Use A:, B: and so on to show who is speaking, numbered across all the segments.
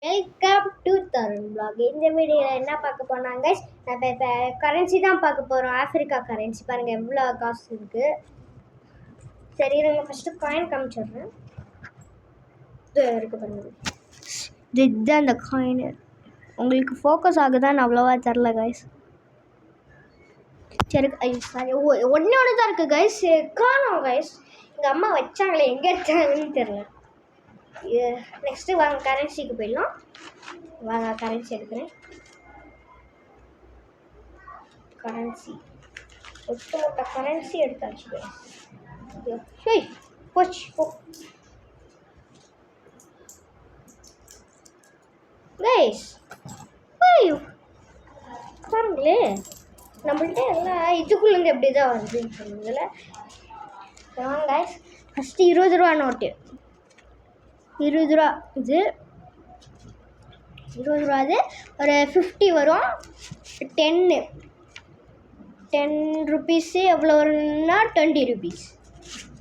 A: Welcome to Tarun vlog. இந்த வீடியோவில் என்ன பார்க்க போனாங்க, நம்ம இப்போ கரன்சி தான் பார்க்க போகிறோம். ஆஃப்ரிக்கா கரன்சி பாருங்கள் எவ்வளோ காசு இருக்குது. சரி நாங்கள் ஃபஸ்ட்டு காயின் காமிச்சிடுறேன். இது இருக்குது பாருங்கள், இதுதான் அந்த காயின். உங்களுக்கு ஃபோக்கஸ் ஆகுதான்னு அவ்வளோவா தெரில கைஸ். சரி சாரி, ஒன்று தான் இருக்குது கைஸ், காணோம் கைஸ். எங்கள் அம்மா வச்சாங்களே, எங்கே வச்சாங்கன்னு தெரில. நெக்ஸ்ட்டு வாங்க கரன்சிக்கு போயிடலாம். வாங்க கரன்சி எடுக்கிறேன். கரன்சி ஒட்டுமொத்த கரன்சி எடுத்தாச்சு. போச்சு போ கைஸ். பாருங்களே, நம்மள்கிட்ட எல்லாம் இதுக்குள்ளேருந்து எப்படி தான் வருதுன்னு சொன்னதில்ல. வாங்க கைஸ், ஃபஸ்ட்டு 20 ரூபா நோட்டு. 20 ரூபா இது 20 ரூபா. அது ஒரு 50 வரும். 10 ருபீஸு எவ்வளோ வரும்னா 20 ருபீஸ்.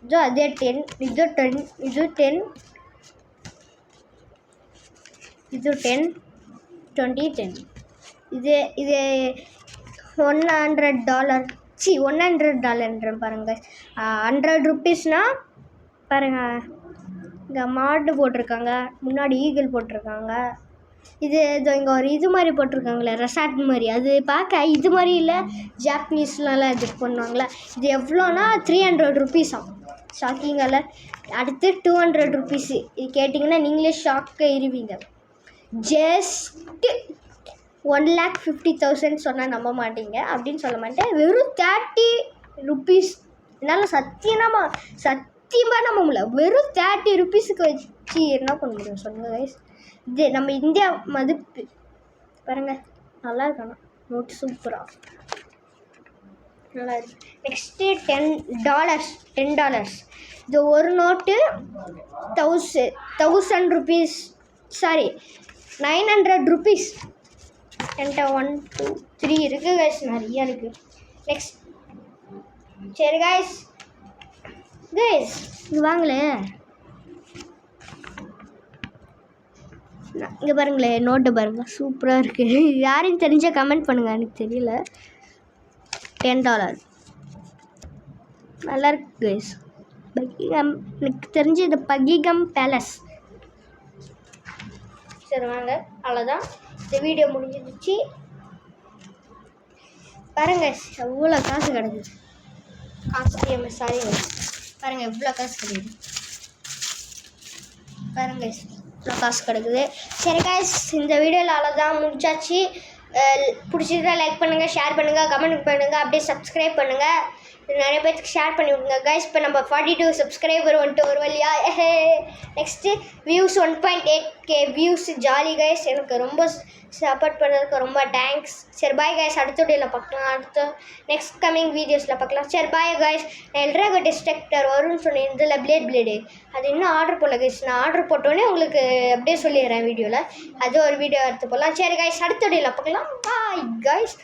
A: இதோ அதே 10, இது 10, இது 10, இது 10, 20, 10. இது $100. $100 பாருங்கள். 100 ருபீஸ்னால் பாருங்கள், இங்கே மாடு போட்டிருக்காங்க, முன்னாடி ஈகிள் போட்டிருக்காங்க. இது இங்கே ஒரு இது மாதிரி போட்டிருக்காங்களே, ரெசார்ட் மாதிரி. அது பார்க்க இது மாதிரி இல்லை, ஜாப்பனீஸ்லலாம் இது பண்ணுவாங்களே. இது எவ்வளோனா 300 ருபீஸ் ஆகும். ஷாக்கிங்கால. அடுத்து 200 ருபீஸு. இது கேட்டிங்கன்னா நீங்களே ஷாக்கு இருவீங்க. ஜஸ்ட்டு 1,50,000 சொன்னால் நம்ப மாட்டீங்க. அப்படின்னு சொல்ல மாட்டேன், வெறும் 30 ருபீஸ். என்னால் சத்தியமாக நம்ப முடியல. வெறும் 30 ருபீஸுக்கு வச்சு என்ன பண்ண முடியும் சொல்லுங்கள் கைஸ். இது நம்ம இந்தியா மதிப்பு பாருங்கள், நல்லா இருக்கணும். நோட்டு சூப்பராக நல்லா இருக்கு. நெக்ஸ்ட்டு $10. இது ஒரு நோட்டு 1000 ருபீஸ், சாரி 900 ருபீஸ். என்கிட்ட 1 2 3 இருக்குது கைஸ், நிறையா இருக்குது. நெக்ஸ்ட் சரி கைஸ் இங்கே வாங்களே, இங்கே பாருங்களேன், நோட்டு பாருங்கள், சூப்பராக இருக்குது. யாரையும் தெரிஞ்சால் கமெண்ட் பண்ணுங்கள், எனக்கு தெரியல. $10 நல்லா இருக்கு கைஸ். பக்கிங்ஹாம், எனக்கு தெரிஞ்சு இது பக்கிங்ஹாம் பேலஸ். சரி வாங்க, அவ்வளோதான், இந்த வீடியோ முடிஞ்சிடுச்சு. பாருங்கள் எவ்வளோ காசு கிடக்குது. காசு சாரி பாருங்கள் எவ்வளோ காசு கிடைக்குது. பாருங்கள் இவ்வளோ காசு கிடக்குது. சரி கைஸ், இந்த வீடியோவில் அவ்வளோதான், முடிச்சாச்சு. பிடிச்சிருந்தா லைக் பண்ணுங்கள், ஷேர் பண்ணுங்கள், கமெண்ட் பண்ணுங்கள், அப்படியே சப்ஸ்கிரைப் பண்ணுங்கள். நிறைய பேருக்கு ஷேர் பண்ணி விடுங்க கைஸ். இப்போ நம்ம 42 சப்ஸ்கிரைபர் வந்துட்டு ஒரு வழியா. Next views 1.8K views. Jolly guys, எனக்கு ரொம்ப சப்போர்ட் பண்ணுறதுக்கு ரொம்ப தேங்க்ஸ். சரி பாய் கைஸ், அடுத்த வீடியோவில் பார்க்கலாம். அடுத்த நெக்ஸ்ட் கம்மிங் வீடியோஸில் பார்க்கலாம். சரி பாய் கைஸ். நான் எல்ட்ராகோ டிஸ்ட்ரக்டர் வரும்னு சொன்னேன், இதில் பிளேடு அது இன்னும் ஆர்டர் போடல கைஸ். நான் ஆர்டர் போட்டோன்னே உங்களுக்கு அப்படியே சொல்லிடுறேன் வீடியோவில். அது ஒரு வீடியோ எடுத்து போடலாம். சரி கைஸ், அடுத்த வீடியோவில் பார்க்கலாம். Bye guys.